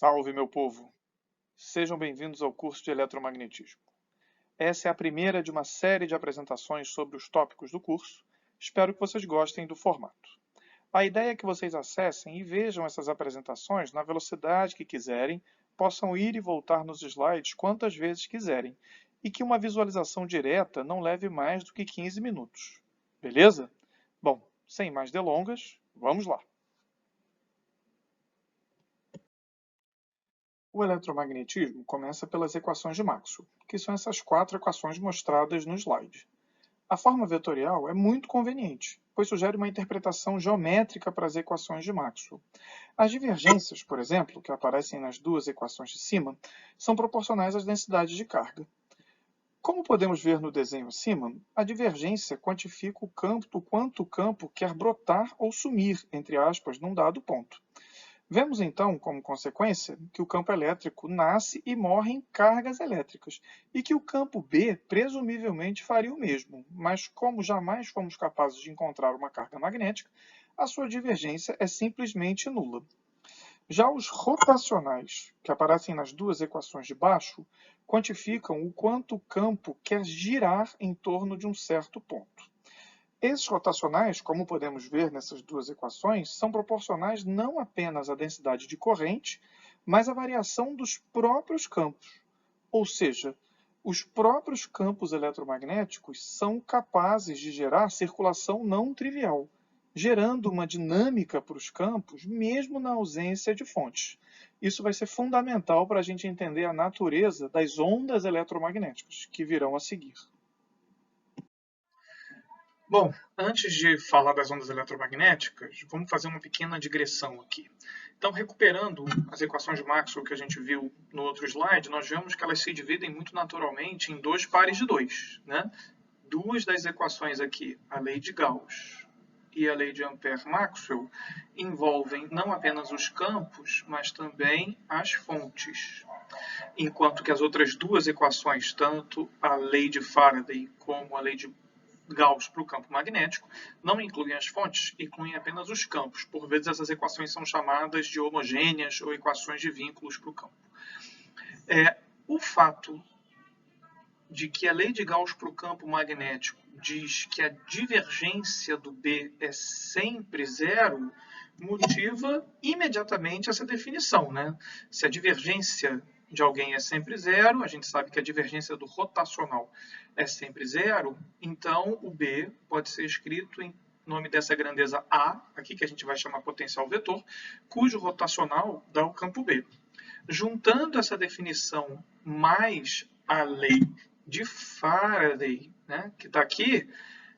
Salve, meu povo! Sejam bem-vindos ao curso de Eletromagnetismo. Essa é a primeira de uma série de apresentações sobre os tópicos do curso. Espero que vocês gostem do formato. A ideia é que vocês acessem e vejam essas apresentações na velocidade que quiserem, possam ir e voltar nos slides quantas vezes quiserem, e que uma visualização direta não leve mais do que 15 minutos. Beleza? Bom, sem mais delongas, vamos lá! O eletromagnetismo começa pelas equações de Maxwell, que são essas 4 equações mostradas no slide. A forma vetorial é muito conveniente, pois sugere uma interpretação geométrica para as equações de Maxwell. As divergências, por exemplo, que aparecem nas duas equações de cima, são proporcionais às densidades de carga. Como podemos ver no desenho acima, a divergência quantifica o quanto o campo quer brotar ou sumir, entre aspas, num dado ponto. Vemos então, como consequência, que o campo elétrico nasce e morre em cargas elétricas, e que o campo B presumivelmente faria o mesmo, mas como jamais fomos capazes de encontrar uma carga magnética, a sua divergência é simplesmente nula. Já os rotacionais, que aparecem nas duas equações de baixo, quantificam o quanto o campo quer girar em torno de um certo ponto. Esses rotacionais, como podemos ver nessas duas equações, são proporcionais não apenas à densidade de corrente, mas à variação dos próprios campos. Ou seja, os próprios campos eletromagnéticos são capazes de gerar circulação não trivial, gerando uma dinâmica para os campos, mesmo na ausência de fontes. Isso vai ser fundamental para a gente entender a natureza das ondas eletromagnéticas que virão a seguir. Bom, antes de falar das ondas eletromagnéticas, vamos fazer uma pequena digressão aqui. Então, recuperando as equações de Maxwell que a gente viu no outro slide, nós vemos que elas se dividem muito naturalmente em dois pares de dois, né? Duas das equações aqui, a lei de Gauss e a lei de Ampère-Maxwell, envolvem não apenas os campos, mas também as fontes. Enquanto que as outras duas equações, tanto a lei de Faraday como a lei de Gauss para o campo magnético, não incluem as fontes, incluem apenas os campos. Por vezes essas equações são chamadas de homogêneas ou equações de vínculos para o campo. O fato de que a lei de Gauss para o campo magnético diz que a divergência do B é sempre zero, motiva imediatamente essa definição, né? Se a divergência de alguém é sempre zero, a gente sabe que a divergência do rotacional é sempre zero, então o B pode ser escrito em nome dessa grandeza A, aqui que a gente vai chamar potencial vetor, cujo rotacional dá o campo B. Juntando essa definição mais a lei de Faraday, né, que está aqui,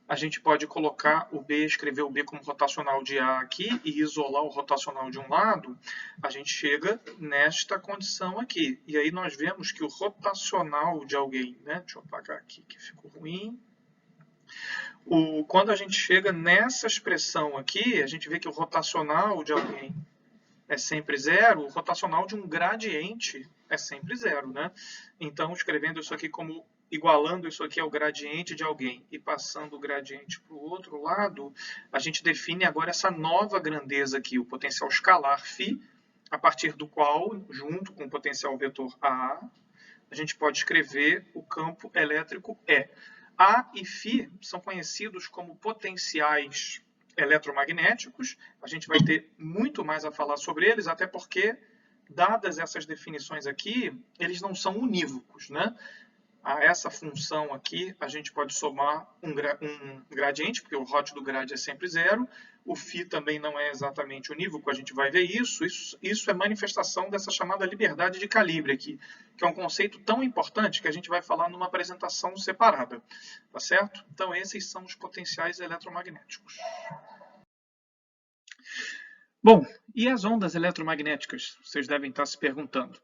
a gente pode colocar o B, escrever o B como rotacional de A aqui e isolar o rotacional de um lado, a gente chega nesta condição aqui. E aí nós vemos que o rotacional de alguém, né, deixa eu apagar aqui que ficou ruim. Quando a gente chega nessa expressão aqui, a gente vê que o rotacional de alguém é sempre zero, o rotacional de um gradiente é sempre zero, né? Então, escrevendo isso aqui como igualando isso aqui ao gradiente de alguém e passando o gradiente para o outro lado, a gente define agora essa nova grandeza aqui, o potencial escalar φ, a partir do qual, junto com o potencial vetor A, a gente pode escrever o campo elétrico E. A e φ são conhecidos como potenciais eletromagnéticos. A gente vai ter muito mais a falar sobre eles, até porque, dadas essas definições aqui, eles não são unívocos, né? A essa função aqui, a gente pode somar um gradiente, porque o hot do grade é sempre zero. O φ também não é exatamente unívoco, a gente vai ver isso. Isso é manifestação dessa chamada liberdade de calibre aqui, que é um conceito tão importante que a gente vai falar numa apresentação separada, tá certo? Então, esses são os potenciais eletromagnéticos. Bom, e as ondas eletromagnéticas? Vocês devem estar se perguntando.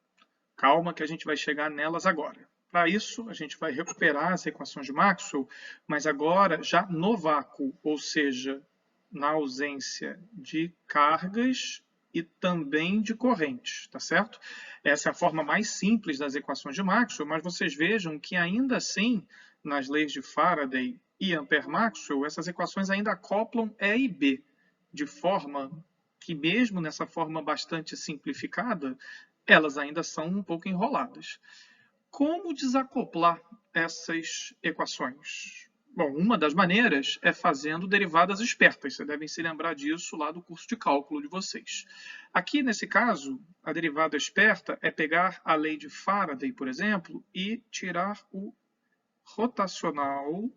Calma que a gente vai chegar nelas agora. Para isso, a gente vai recuperar as equações de Maxwell, mas agora já no vácuo, ou seja, na ausência de cargas e também de correntes, tá certo? Essa é a forma mais simples das equações de Maxwell, mas vocês vejam que ainda assim, nas leis de Faraday e Ampère-Maxwell, essas equações ainda acoplam E e B, de forma que mesmo nessa forma bastante simplificada, elas ainda são um pouco enroladas. Como desacoplar essas equações? Bom, uma das maneiras é fazendo derivadas espertas. Vocês devem se lembrar disso lá do curso de cálculo de vocês. Aqui, nesse caso, a derivada esperta é pegar a lei de Faraday, por exemplo, e tirar o rotacional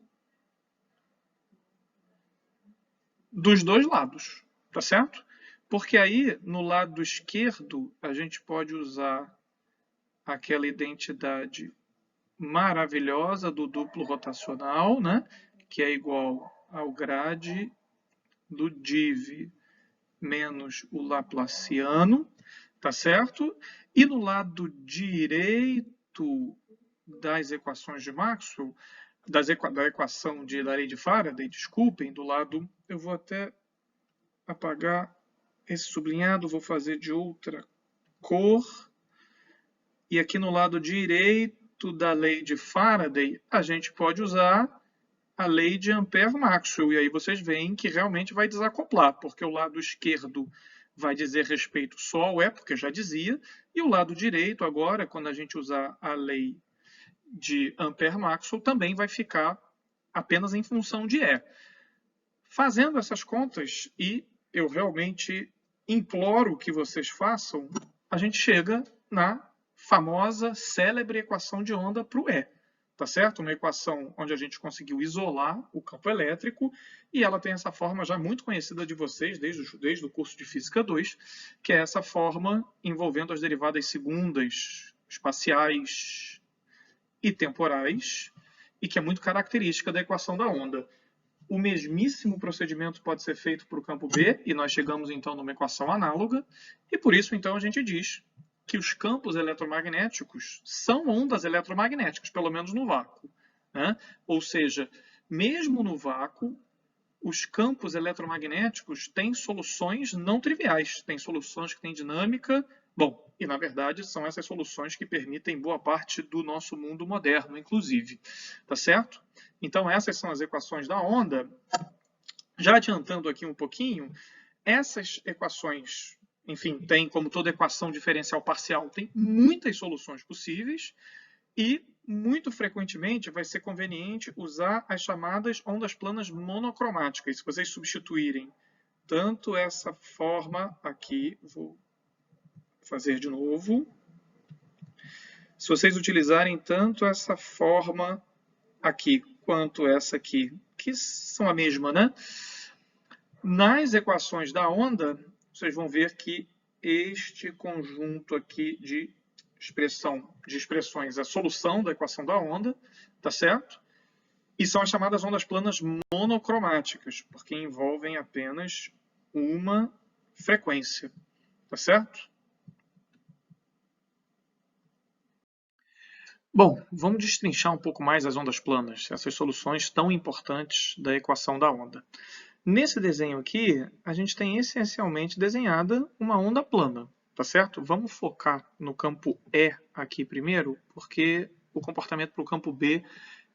dos dois lados, tá certo? Porque aí, no lado esquerdo, a gente pode usar aquela identidade maravilhosa do duplo rotacional, né? Que é igual ao grade do div menos o laplaciano, tá certo? E no lado direito das equações de Maxwell, da equação da lei de Faraday, desculpem, do lado, eu vou até apagar esse sublinhado, vou fazer de outra cor. E aqui no lado direito da lei de Faraday, a gente pode usar a lei de Ampère-Maxwell. E aí vocês veem que realmente vai desacoplar, porque o lado esquerdo vai dizer respeito só ao E, porque já dizia, e o lado direito, agora, quando a gente usar a lei de Ampère-Maxwell, também vai ficar apenas em função de E. Fazendo essas contas, e eu realmente imploro que vocês façam, a gente chega na famosa, célebre equação de onda para o E. Tá certo? Uma equação onde a gente conseguiu isolar o campo elétrico e ela tem essa forma já muito conhecida de vocês desde o curso de Física 2, que é essa forma envolvendo as derivadas segundas, espaciais e temporais, e que é muito característica da equação da onda. O mesmíssimo procedimento pode ser feito para o campo B, e nós chegamos então numa equação análoga, e por isso então a gente diz que os campos eletromagnéticos são ondas eletromagnéticas, pelo menos no vácuo, né? Ou seja, mesmo no vácuo, os campos eletromagnéticos têm soluções não triviais, têm soluções que têm dinâmica. Bom, e na verdade são essas soluções que permitem boa parte do nosso mundo moderno, inclusive. Tá certo? Então essas são as equações da onda. Já adiantando aqui um pouquinho, essas equações, enfim, tem, como toda equação diferencial parcial, tem muitas soluções possíveis e muito frequentemente vai ser conveniente usar as chamadas ondas planas monocromáticas. Se vocês substituírem tanto essa forma aqui, vou fazer de novo. Se vocês utilizarem tanto essa forma aqui quanto essa aqui, que são a mesma, né? Nas equações da onda, vocês vão ver que este conjunto aqui de expressões é a solução da equação da onda, tá certo? E são as chamadas ondas planas monocromáticas, porque envolvem apenas uma frequência, tá certo? Bom, vamos destrinchar um pouco mais as ondas planas, essas soluções tão importantes da equação da onda. Nesse desenho aqui, a gente tem essencialmente desenhada uma onda plana, tá certo? Vamos focar no campo E aqui primeiro, porque o comportamento para o campo B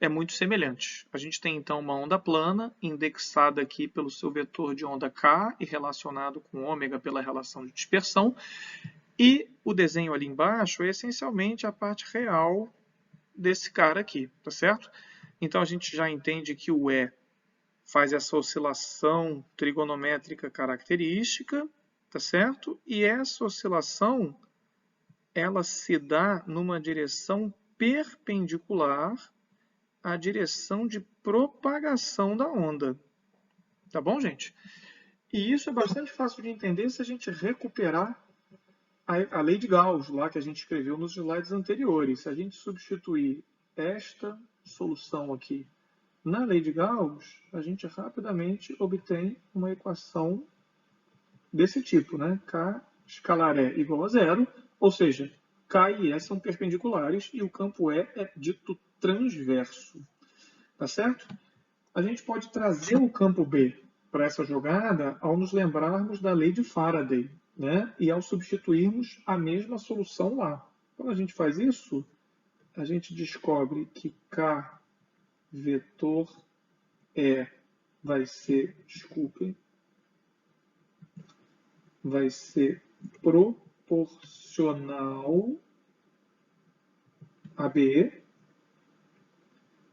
é muito semelhante. A gente tem então uma onda plana, indexada aqui pelo seu vetor de onda K e relacionado com ômega pela relação de dispersão. E o desenho ali embaixo é essencialmente a parte real desse cara aqui, tá certo? Então a gente já entende que o E faz essa oscilação trigonométrica característica, tá certo? E essa oscilação, ela se dá numa direção perpendicular à direção de propagação da onda. Tá bom, gente? E isso é bastante fácil de entender se a gente recuperar a lei de Gauss, lá que a gente escreveu nos slides anteriores. Se a gente substituir esta solução aqui na lei de Gauss, a gente rapidamente obtém uma equação desse tipo, né? K escalar E igual a zero, ou seja, K e E são perpendiculares e o campo E é dito transverso. Tá certo? A gente pode trazer o campo B para essa jogada ao nos lembrarmos da lei de Faraday, né? E ao substituirmos a mesma solução lá. Quando a gente faz isso, a gente descobre que K vetor E vai ser, desculpem, vai ser proporcional a B,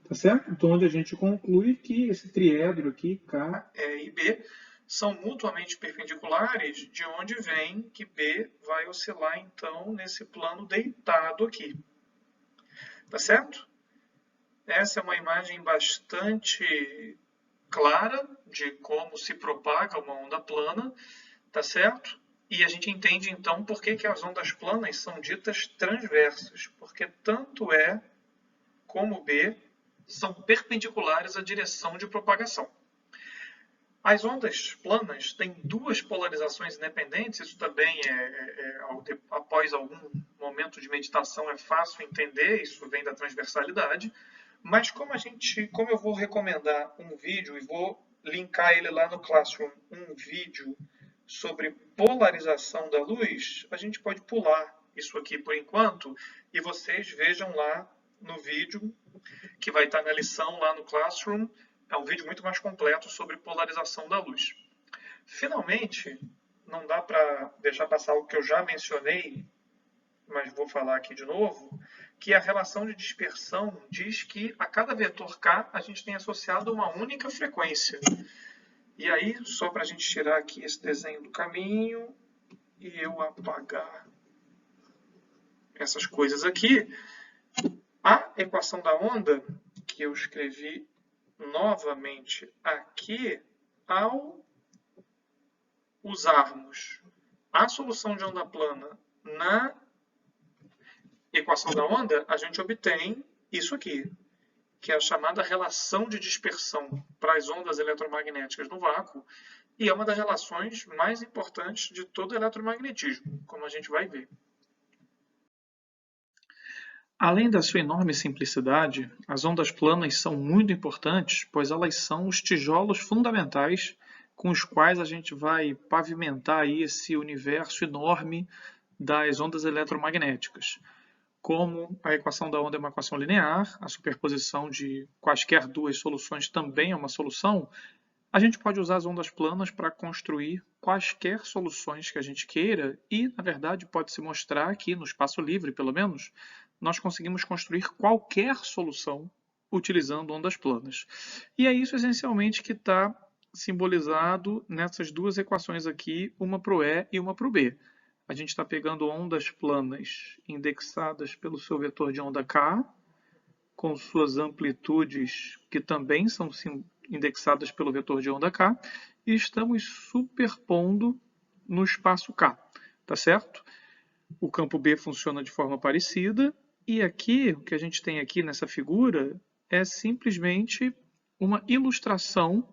tá certo? Então, onde a gente conclui que esse triedro aqui, K, E e B, são mutuamente perpendiculares, de onde vem que B vai oscilar, então, nesse plano deitado aqui. Tá certo? Essa é uma imagem bastante clara de como se propaga uma onda plana, tá certo? E a gente entende, então, por que as ondas planas são ditas transversas, porque tanto E como B são perpendiculares à direção de propagação. As ondas planas têm duas polarizações independentes, isso também após algum momento de meditação é fácil entender, isso vem da transversalidade, mas como eu vou recomendar um vídeo e vou linkar ele lá no Classroom, um vídeo sobre polarização da luz, a gente pode pular isso aqui por enquanto e vocês vejam lá no vídeo que vai estar na lição lá no Classroom. É um vídeo muito mais completo sobre polarização da luz. Finalmente, não dá para deixar passar o que eu já mencionei, mas vou falar aqui de novo, que a relação de dispersão diz que a cada vetor K a gente tem associado uma única frequência. E aí, só para a gente tirar aqui esse desenho do caminho e eu apagar essas coisas aqui, a equação da onda, que eu escrevi novamente aqui, ao usarmos a solução de onda plana na equação da onda, a gente obtém isso aqui, que é a chamada relação de dispersão para as ondas eletromagnéticas no vácuo, e é uma das relações mais importantes de todo o eletromagnetismo, como a gente vai ver. Além da sua enorme simplicidade, as ondas planas são muito importantes, pois elas são os tijolos fundamentais com os quais a gente vai pavimentar aí esse universo enorme das ondas eletromagnéticas. Como a equação da onda é uma equação linear, a superposição de quaisquer duas soluções também é uma solução, a gente pode usar as ondas planas para construir quaisquer soluções que a gente queira e, na verdade, pode se mostrar aqui no espaço livre, pelo menos, nós conseguimos construir qualquer solução utilizando ondas planas. E é isso essencialmente que está simbolizado nessas duas equações aqui, uma para o E e uma para o B. A gente está pegando ondas planas indexadas pelo seu vetor de onda K, com suas amplitudes que também são indexadas pelo vetor de onda K, e estamos superpondo no espaço K, tá certo? O campo B funciona de forma parecida, e aqui, o que a gente tem aqui nessa figura é simplesmente uma ilustração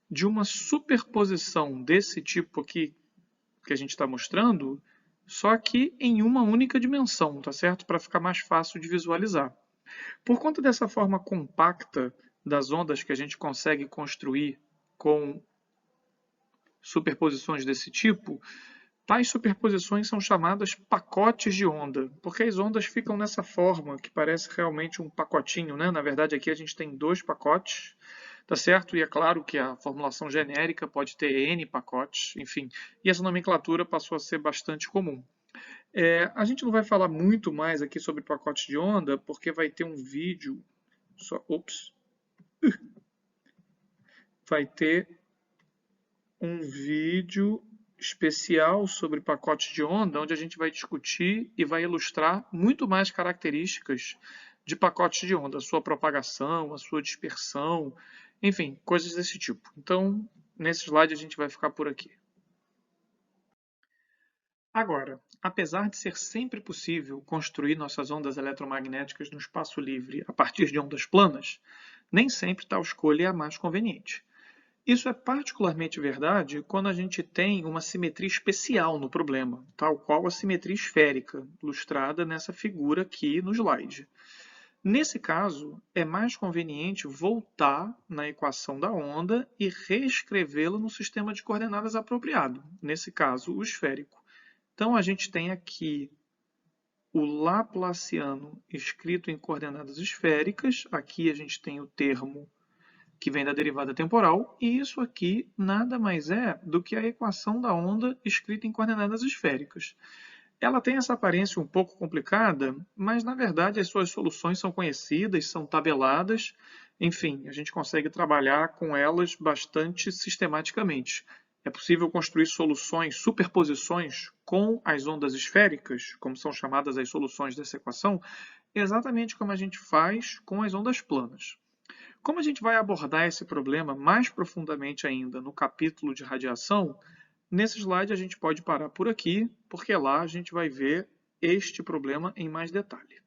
de uma superposição desse tipo aqui que a gente está mostrando, só que em uma única dimensão, tá certo? Para ficar mais fácil de visualizar. Por conta dessa forma compacta das ondas que a gente consegue construir com superposições desse tipo, tais superposições são chamadas pacotes de onda, porque as ondas ficam nessa forma que parece realmente um pacotinho, né? Na verdade, aqui a gente tem dois pacotes, tá certo? E é claro que a formulação genérica pode ter N pacotes, enfim, e essa nomenclatura passou a ser bastante comum. A gente não vai falar muito mais aqui sobre pacotes de onda, porque vai ter um vídeo, vai ter um vídeo especial sobre pacotes de onda, onde a gente vai discutir e vai ilustrar muito mais características de pacotes de onda, a sua propagação, a sua dispersão, enfim, coisas desse tipo. Então, nesse slide a gente vai ficar por aqui. Agora, apesar de ser sempre possível construir nossas ondas eletromagnéticas no espaço livre a partir de ondas planas, nem sempre tal escolha é a mais conveniente. Isso é particularmente verdade quando a gente tem uma simetria especial no problema, tal qual a simetria esférica, ilustrada nessa figura aqui no slide. Nesse caso, é mais conveniente voltar na equação da onda e reescrevê-la no sistema de coordenadas apropriado, nesse caso, o esférico. Então, a gente tem aqui o Laplaciano escrito em coordenadas esféricas. Aqui a gente tem o termo que vem da derivada temporal, e isso aqui nada mais é do que a equação da onda escrita em coordenadas esféricas. Ela tem essa aparência um pouco complicada, mas na verdade as suas soluções são conhecidas, são tabeladas, enfim, a gente consegue trabalhar com elas bastante sistematicamente. É possível construir soluções, superposições com as ondas esféricas, como são chamadas as soluções dessa equação, exatamente como a gente faz com as ondas planas. Como a gente vai abordar esse problema mais profundamente ainda no capítulo de radiação, nesse slide a gente pode parar por aqui, porque lá a gente vai ver este problema em mais detalhe.